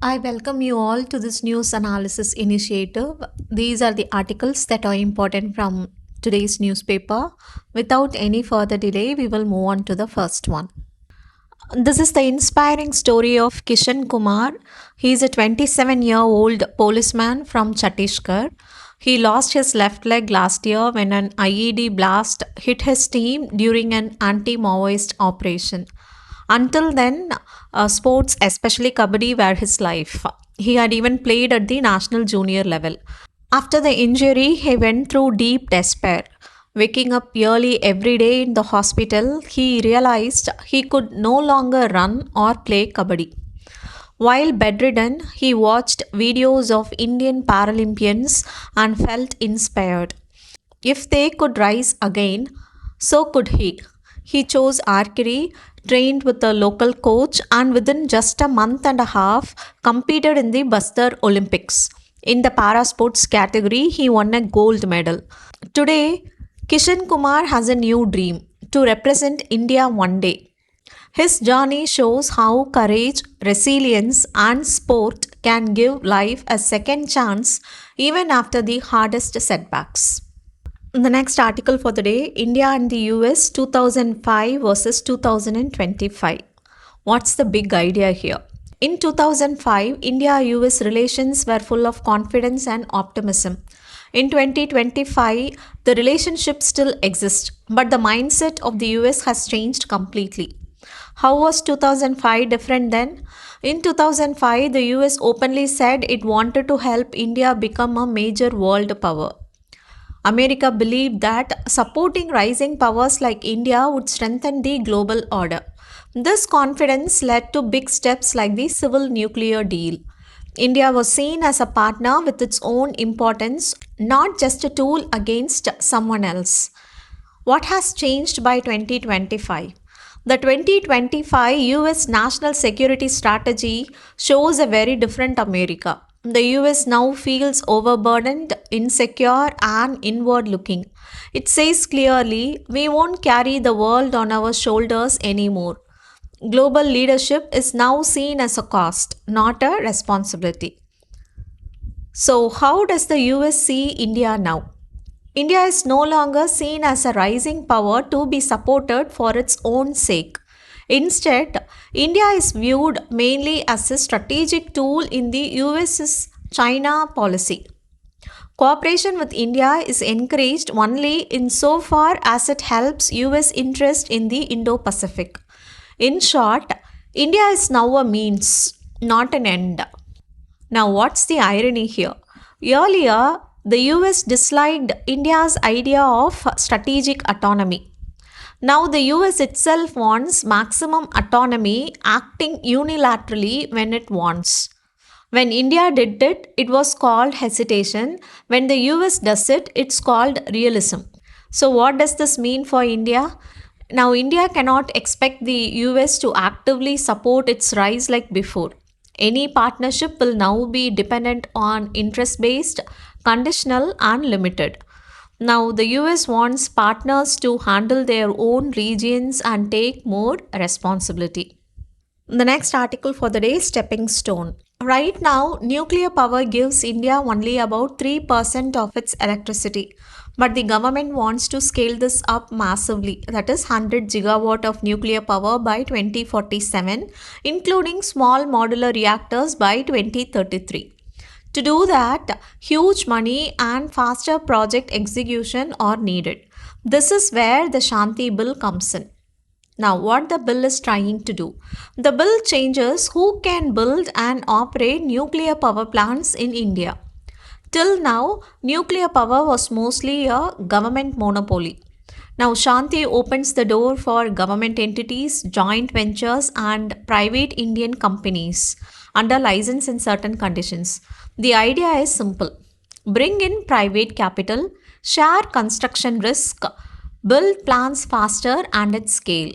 I welcome you all to this news analysis initiative. These are the articles that are important from today's newspaper. Without any further delay, we will move on to the first one. This is the inspiring story of Kishan Kumar. He is a 27-year-old policeman from Chhattisgarh. He lost his left leg last year when an IED blast hit his team during an anti-Maoist operation. Until then, sports, especially kabaddi, were his life. He had even played at the national junior level. After the injury, he went through deep despair. Waking up early every day in the hospital, he realized he could no longer run or play kabaddi. While bedridden, he watched videos of Indian Paralympians and felt inspired. If they could rise again, so could he. He chose archery, trained with a local coach, and within just a month and a half, competed in the Bastar Olympics. In the para sports category, he won a gold medal. Today, Kishan Kumar has a new dream to represent India one day. His journey shows how courage, resilience, and sport can give life a second chance even after the hardest setbacks. The next article for the day, India and the US 2005 versus 2025. What's the big idea here? In 2005, India-US relations were full of confidence and optimism. In 2025, the relationship still exists, but the mindset of the US has changed completely. How was 2005 different then? In 2005, the US openly said it wanted to help India become a major world power. America believed that supporting rising powers like India would strengthen the global order. This confidence led to big steps like the civil nuclear deal. India was seen as a partner with its own importance, not just a tool against someone else. What has changed by 2025? The 2025 US national security strategy shows a very different America. The US now feels overburdened, insecure, and inward looking. It says clearly, we won't carry the world on our shoulders anymore. Global leadership is now seen as a cost, not a responsibility. So, how does the US see India now? India is no longer seen as a rising power to be supported for its own sake. Instead, India is viewed mainly as a strategic tool in the US's China policy. Cooperation with India is encouraged only insofar as it helps US interest in the Indo-Pacific. In short, India is now a means, not an end. Now, what's the irony here? Earlier, the US disliked India's idea of strategic autonomy. Now, the US itself wants maximum autonomy, acting unilaterally when it wants. When India did it, it was called hesitation. When the US does it, it's called realism. So, what does this mean for India? Now, India cannot expect the US to actively support its rise like before. Any partnership will now be dependent on interest-based, conditional, and limited. Now, the US wants partners to handle their own regions and take more responsibility. The next article for the day is Stepping Stone. Right now, nuclear power gives India only about 3% of its electricity. But the government wants to scale this up massively, that is 100 gigawatt of nuclear power by 2047, including small modular reactors by 2033. To do that, huge money and faster project execution are needed. This is where the Shanti Bill comes in. Now, what the bill is trying to do? The bill changes who can build and operate nuclear power plants in India. Till now, nuclear power was mostly a government monopoly. Now, Shanti opens the door for government entities, joint ventures, and private Indian companies under license in certain conditions. The idea is simple. Bring in private capital, share construction risk, build plants faster and at scale.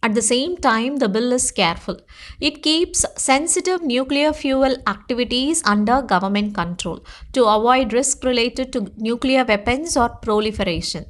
At the same time, the bill is careful. It keeps sensitive nuclear fuel activities under government control to avoid risk related to nuclear weapons or proliferation.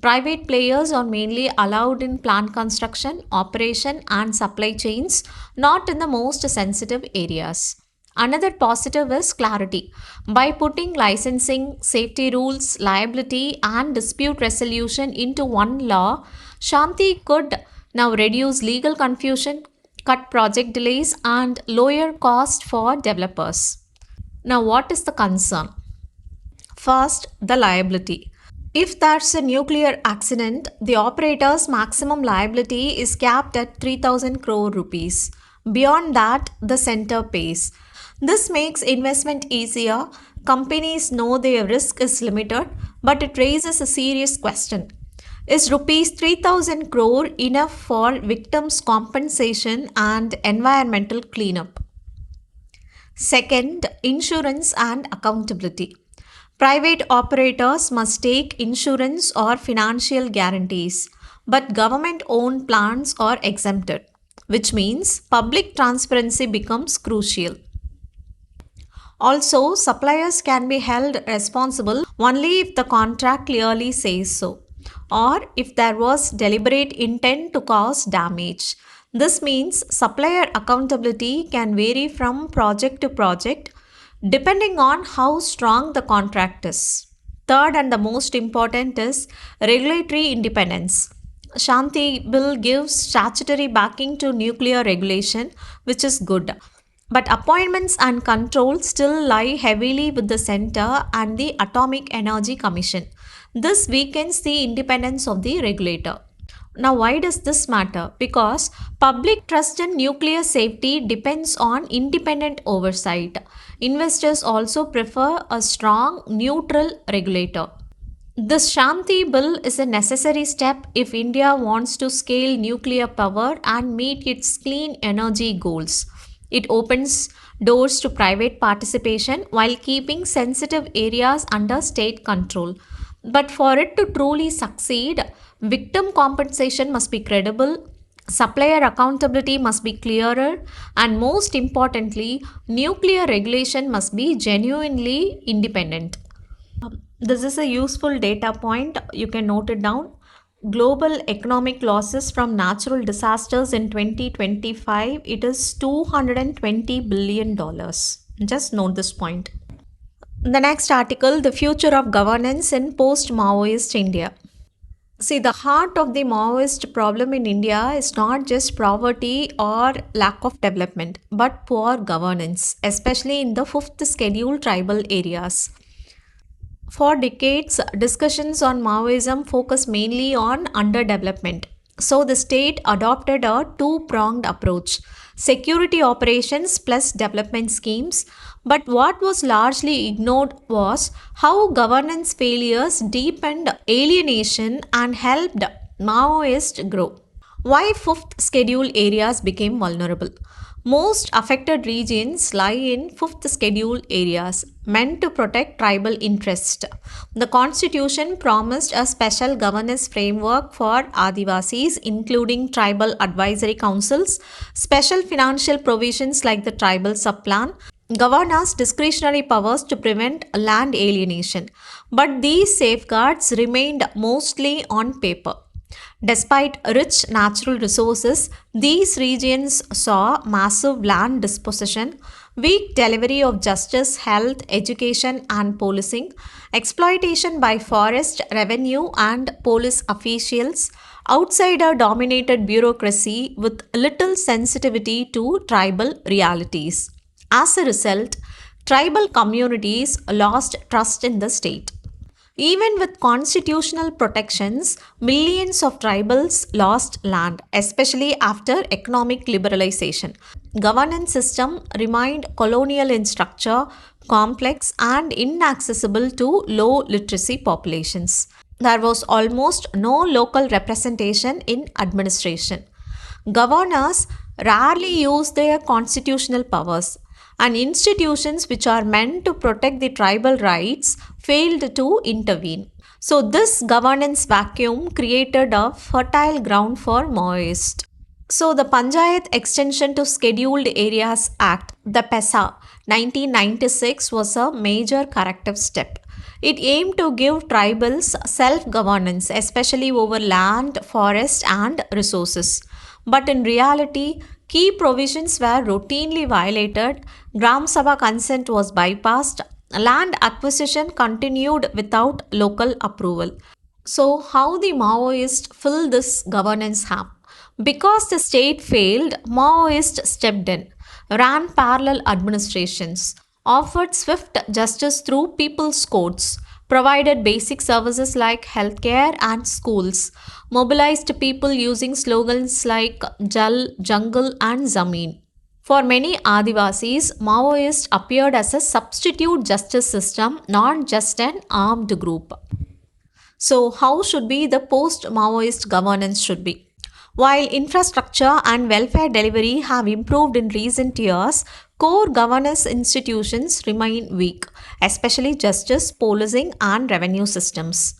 Private players are mainly allowed in plant construction, operation, and supply chains, not in the most sensitive areas. Another positive is clarity. By putting licensing, safety rules, liability, and dispute resolution into one law, Shanti could now reduce legal confusion, cut project delays, and lower cost for developers. Now, what is the concern? First, the liability. If there's a nuclear accident, the operator's maximum liability is capped at 3000 crore rupees. Beyond that, the center pays. This makes investment easier. Companies know their risk is limited, but it raises a serious question. Is rupees 3000 crore enough for victims' compensation and environmental cleanup? Second, insurance and accountability. Private operators must take insurance or financial guarantees, but government owned plants are exempted, which means public transparency becomes crucial. Also, suppliers can be held responsible only if the contract clearly says so, or if there was deliberate intent to cause damage. This means supplier accountability can vary from project to project depending on how strong the contract is. Third and the most important is regulatory independence. Shanti Bill gives statutory backing to nuclear regulation, which is good. But appointments and control still lie heavily with the center and the Atomic Energy Commission. This weakens the independence of the regulator. Now, why does this matter? Because public trust in nuclear safety depends on independent oversight. Investors also prefer a strong, neutral regulator. This Shanti Bill is a necessary step if India wants to scale nuclear power and meet its clean energy goals. It opens doors to private participation while keeping sensitive areas under state control. But for it to truly succeed, victim compensation must be credible, supplier accountability must be clearer, and most importantly, nuclear regulation must be genuinely independent. This is a useful data point. You can note it down. Global economic losses from natural disasters in 2025, it is $220 billion. Just note this point. The next article, the future of governance in post-Maoist India. See, the heart of the Maoist problem in India is not just poverty or lack of development, but poor governance, especially in the fifth schedule tribal areas. For decades, discussions on Maoism focus mainly on underdevelopment. So the state adopted a two-pronged approach, security operations plus development schemes. But what was largely ignored was how governance failures deepened alienation and helped Maoists grow. Why fifth schedule areas became vulnerable? Most affected regions lie in fifth schedule areas meant to protect tribal interest. The constitution promised a special governance framework for Adivasis, including tribal advisory councils, special financial provisions like the tribal subplan, governors' discretionary powers to prevent land alienation. But these safeguards remained mostly on paper. Despite rich natural resources, these regions saw massive land dispossession, weak delivery of justice, health, education, and policing, exploitation by forest, revenue, and police officials, outsider dominated bureaucracy with little sensitivity to tribal realities. As a result, tribal communities lost trust in the state. Even with constitutional protections, millions of tribals lost land, especially after economic liberalization. Governance system remained colonial in structure, complex and inaccessible to low literacy populations. There was almost no local representation in administration. Governors rarely used their constitutional powers, and institutions which are meant to protect the tribal rights failed to intervene. So, this governance vacuum created a fertile ground for Maoist. So, the Panchayat Extension to Scheduled Areas Act, the PESA 1996, was a major corrective step. It aimed to give tribals self governance, especially over land, forest, and resources. But in reality, Key provisions were routinely violated, Gram Sabha consent was bypassed, land acquisition continued without local approval. So, how the Maoists fill this governance gap? Because the state failed, Maoists stepped in, ran parallel administrations, offered swift justice through people's courts, provided basic services like healthcare and schools, mobilized people using slogans like Jal, Jungle, and Zameen. For many Adivasis, Maoists appeared as a substitute justice system, not just an armed group. So, how should be the post-Maoist governance should be? While infrastructure and welfare delivery have improved in recent years, core governance institutions remain weak, especially justice, policing, and revenue systems.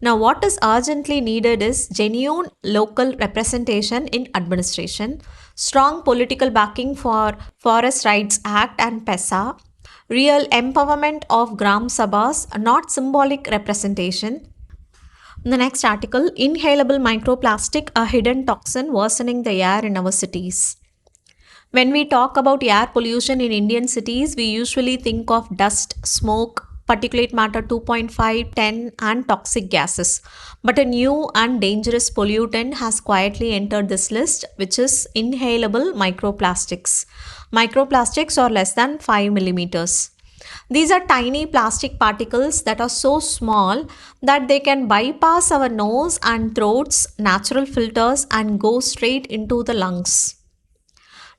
Now, what is urgently needed is genuine local representation in administration, strong political backing for Forest Rights Act and PESA, real empowerment of Gram Sabhas, not symbolic representation. The next article, Inhalable microplastic, a hidden toxin worsening the air in our cities. When we talk about air pollution in Indian cities, we usually think of dust, smoke, particulate matter 2.5, 10, and toxic gases. But a new and dangerous pollutant has quietly entered this list, which is inhalable microplastics. Microplastics are less than 5 millimeters. These are tiny plastic particles that are so small that they can bypass our nose and throat's natural filters and go straight into the lungs.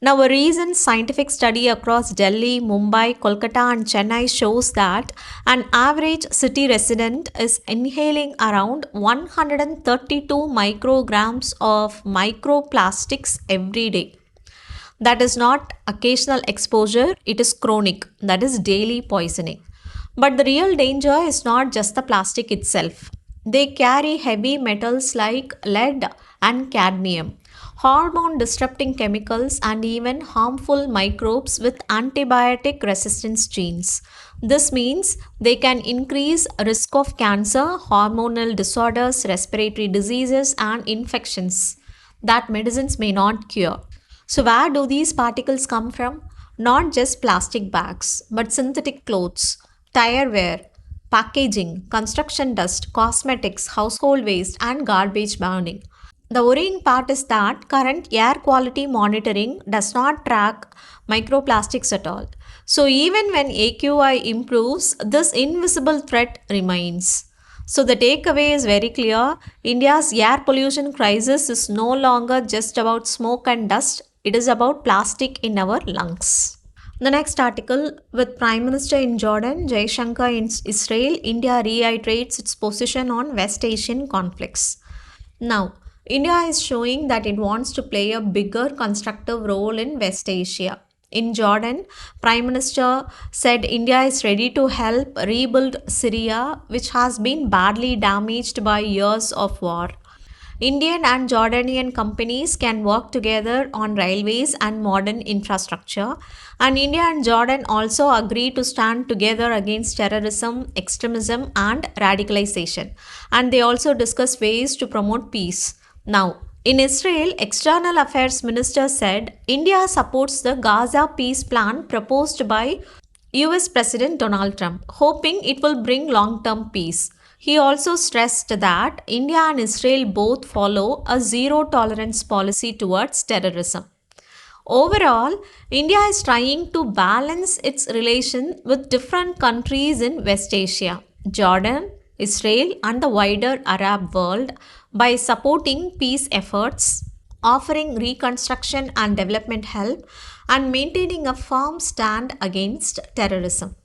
Now, a recent scientific study across Delhi, Mumbai, Kolkata, and Chennai shows that an average city resident is inhaling around 132 micrograms of microplastics every day. That is not occasional exposure, it is chronic, that is daily poisoning. But the real danger is not just the plastic itself. They carry heavy metals like lead and cadmium, hormone disrupting chemicals, and even harmful microbes with antibiotic resistance genes. This means they can increase risk of cancer, hormonal disorders, respiratory diseases, and infections that medicines may not cure. So, where do these particles come from? Not just plastic bags, but synthetic clothes, tire wear, packaging, construction dust, cosmetics, household waste, and garbage burning. The worrying part is that current air quality monitoring does not track microplastics at all. So, even when AQI improves, this invisible threat remains. So, the takeaway is very clear, India's air pollution crisis is no longer just about smoke and dust, it is about plastic in our lungs. The next article, with Prime Minister in Jordan, Jaishankar in Israel, India reiterates its position on West Asian conflicts. Now, India is showing that it wants to play a bigger constructive role in West Asia. In Jordan, Prime Minister said India is ready to help rebuild Syria, which has been badly damaged by years of war. Indian and Jordanian companies can work together on railways and modern infrastructure. And India and Jordan also agree to stand together against terrorism, extremism, and radicalization. And they also discuss ways to promote peace. Now, in Israel, External Affairs Minister said India supports the Gaza peace plan proposed by US President Donald Trump, hoping it will bring long-term peace. He also stressed that India and Israel both follow a zero tolerance policy towards terrorism. Overall, India is trying to balance its relation with different countries in West Asia, Jordan, Israel, and the wider Arab world by supporting peace efforts, offering reconstruction and development help, and maintaining a firm stand against terrorism.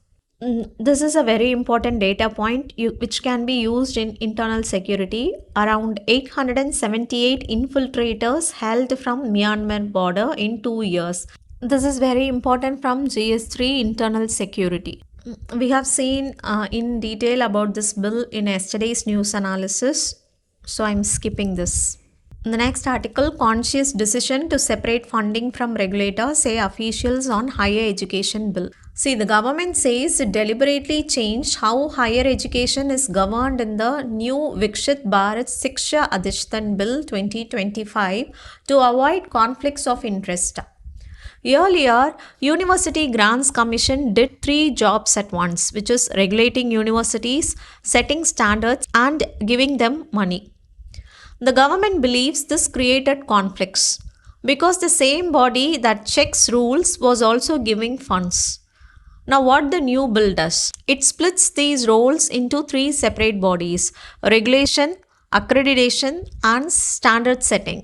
This is a very important data point which can be used in internal security. Around 878 infiltrators held from Myanmar border in 2 years. This is very important from GS3 internal security. We have seen in detail about this bill in yesterday's news analysis, so I'm skipping this. The next article, conscious decision to separate funding from regulator, say officials on higher education bill. See, the government says it deliberately changed how higher education is governed in the new Vikshit Bharat Shiksha Adhishtan Bill 2025 to avoid conflicts of interest. Earlier, University Grants Commission did three jobs at once, which is regulating universities, setting standards, and giving them money. The government believes this created conflicts because the same body that checks rules was also giving funds. Now, what the new bill does? It splits these roles into three separate bodies: regulation, accreditation, and standard setting.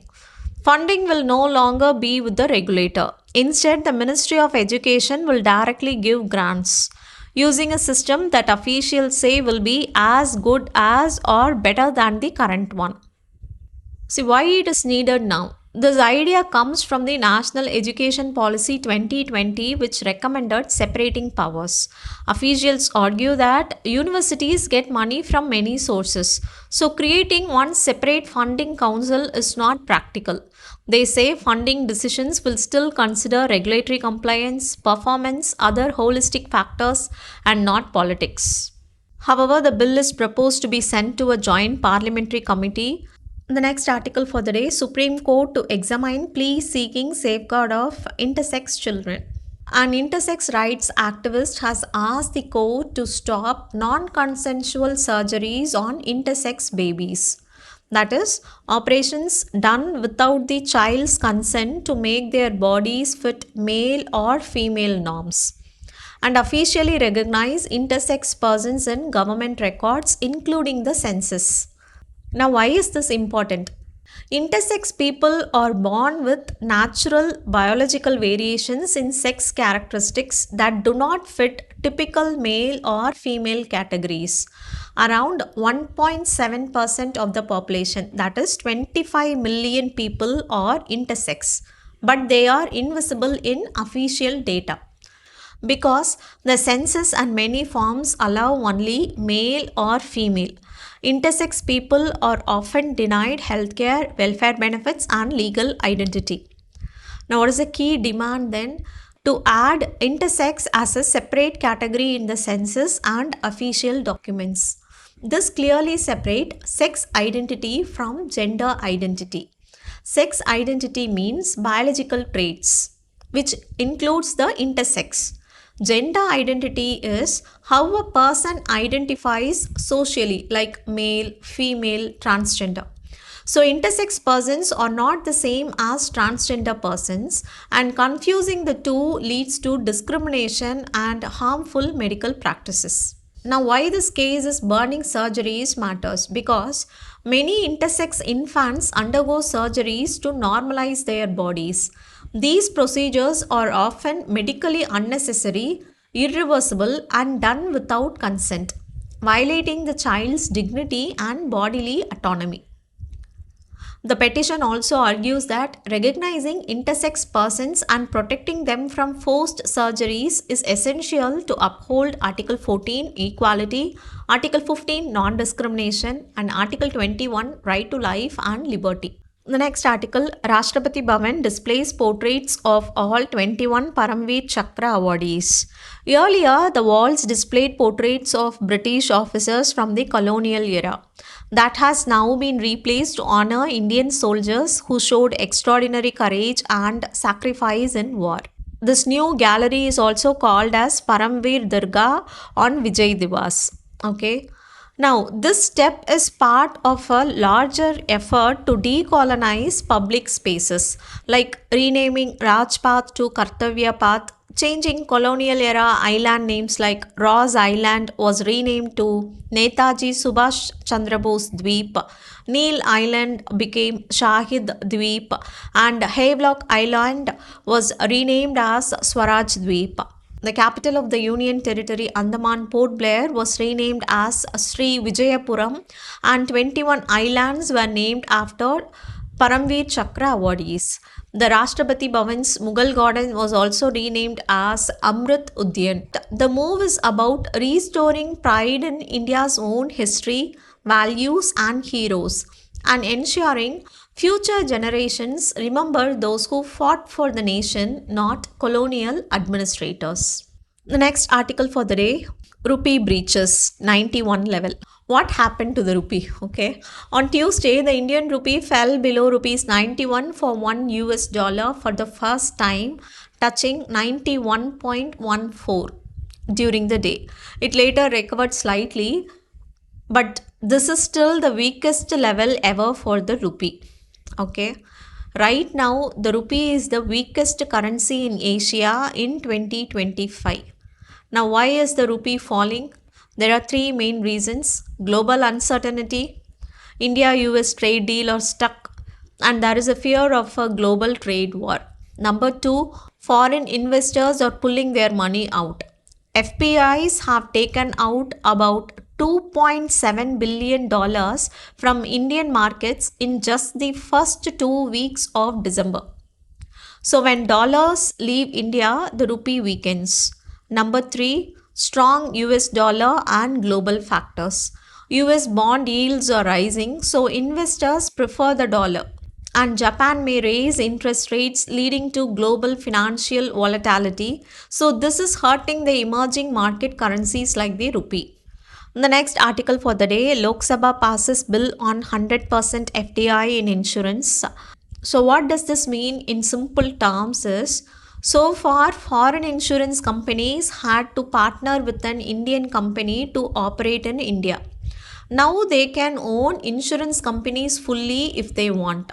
Funding will no longer be with the regulator. Instead, the Ministry of Education will directly give grants using a system that officials say will be as good as or better than the current one. See why it is needed now. This idea comes from the National Education Policy 2020, which recommended separating powers. Officials argue that universities get money from many sources, so creating one separate funding council is not practical. They say funding decisions will still consider regulatory compliance, performance, other holistic factors, and not politics. However, the bill is proposed to be sent to a joint parliamentary committee. The next article for the day: Supreme Court to examine plea seeking safeguard of intersex children. An intersex rights activist has asked the court to stop non consensual surgeries on intersex babies. That is, operations done without the child's consent to make their bodies fit male or female norms, and officially recognize intersex persons in government records, including the census. Now, why is this important? Intersex people are born with natural biological variations in sex characteristics that do not fit typical male or female categories. Around 1.7% of the population, that is 25 million people, are intersex, but they are invisible in official data because the census and many forms allow only male or female. Intersex people are often denied healthcare, welfare benefits, and legal identity. Now, what is the key demand then? To add intersex as a separate category in the census and official documents. This clearly separates sex identity from gender identity. Sex identity means biological traits, which includes the intersex. Gender identity is how a person identifies socially, like male, female, transgender. So, intersex persons are not the same as transgender persons, and confusing the two leads to discrimination and harmful medical practices. Now, why this case is burning surgeries matters? Because many intersex infants undergo surgeries to normalize their bodies. These procedures are often medically unnecessary, irreversible, and done without consent, violating the child's dignity and bodily autonomy. The petition also argues that recognizing intersex persons and protecting them from forced surgeries is essential to uphold Article 14 equality, Article 15 non-discrimination, and Article 21 right to life and liberty. The next article: Rashtrapati Bhavan displays portraits of all 21 Param Vir Chakra awardees. Earlier, the walls displayed portraits of British officers from the colonial era. That has now been replaced to honor Indian soldiers who showed extraordinary courage and sacrifice in war. This new gallery is also called as Param Vir Durga on Vijay Divas. Okay. Now, this step is part of a larger effort to decolonize public spaces, like renaming Rajpath to Kartavya Path, changing colonial era island names like Ross Island was renamed to Netaji Subhash Chandra Bose Dweep, Neil Island became Shahid Dweep, and Havelock Island was renamed as Swaraj Dweep. The capital of the Union Territory, Andaman Port Blair, was renamed as Sri Vijayapuram, and 21 islands were named after Param Vir Chakra awardees. The Rashtrapati Bhavan's Mughal garden was also renamed as Amrit Udyan. The move is about restoring pride in India's own history, values, and heroes, and ensuring future generations remember those who fought for the nation, not colonial administrators. The next article for the day, rupee breaches 91 level. What happened to the rupee? Okay. On Tuesday, the Indian rupee fell below rupees 91 for $1 for the first time, touching 91.14 during the day. It later recovered slightly, but this is still the weakest level ever for the rupee. Okay. Right now, the rupee is the weakest currency in Asia in 2025. Now, why is the rupee falling? There are three main reasons: global uncertainty, India US trade deal are stuck, and there is a fear of a global trade war. Number two, foreign investors are pulling their money out. FPIs have taken out about $2.7 billion from Indian markets in just the first 2 weeks of December. So when dollars leave India, the rupee weakens. Number three, strong US dollar and global factors. US bond yields are rising, so investors prefer the dollar. And Japan may raise interest rates, leading to global financial volatility. So this is hurting the emerging market currencies like the rupee. The next article for the day, Lok Sabha passes bill on 100% FDI in insurance. So what does this mean in simple terms is, so far foreign insurance companies had to partner with an Indian company to operate in India. Now they can own insurance companies fully if they want.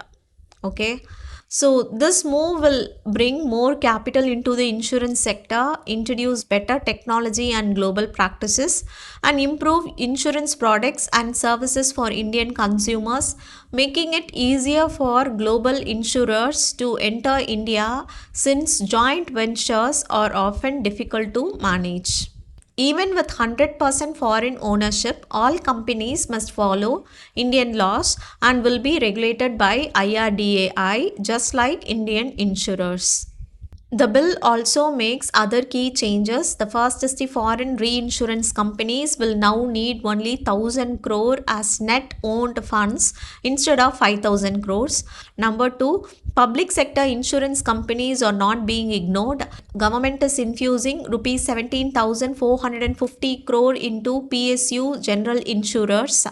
Okay. So this move will bring more capital into the insurance sector, introduce better technology and global practices, and improve insurance products and services for Indian consumers, making it easier for global insurers to enter India since joint ventures are often difficult to manage. Even with 100% foreign ownership, all companies must follow Indian laws and will be regulated by IRDAI just like Indian insurers. The bill also makes other key changes. The first is the foreign reinsurance companies will now need only 1000 crore as net owned funds instead of 5000 crores. Number 2, public sector insurance companies are not being ignored. Government is infusing rupees 17,450 crore into PSU general insurers.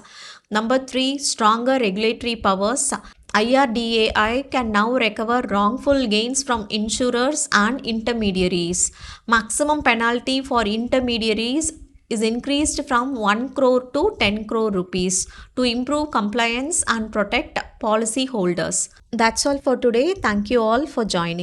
Number 3, stronger regulatory powers. IRDAI can now recover wrongful gains from insurers and intermediaries. Maximum penalty for intermediaries is increased from 1 crore to 10 crore rupees to improve compliance and protect policyholders. That's all for today. Thank you all for joining.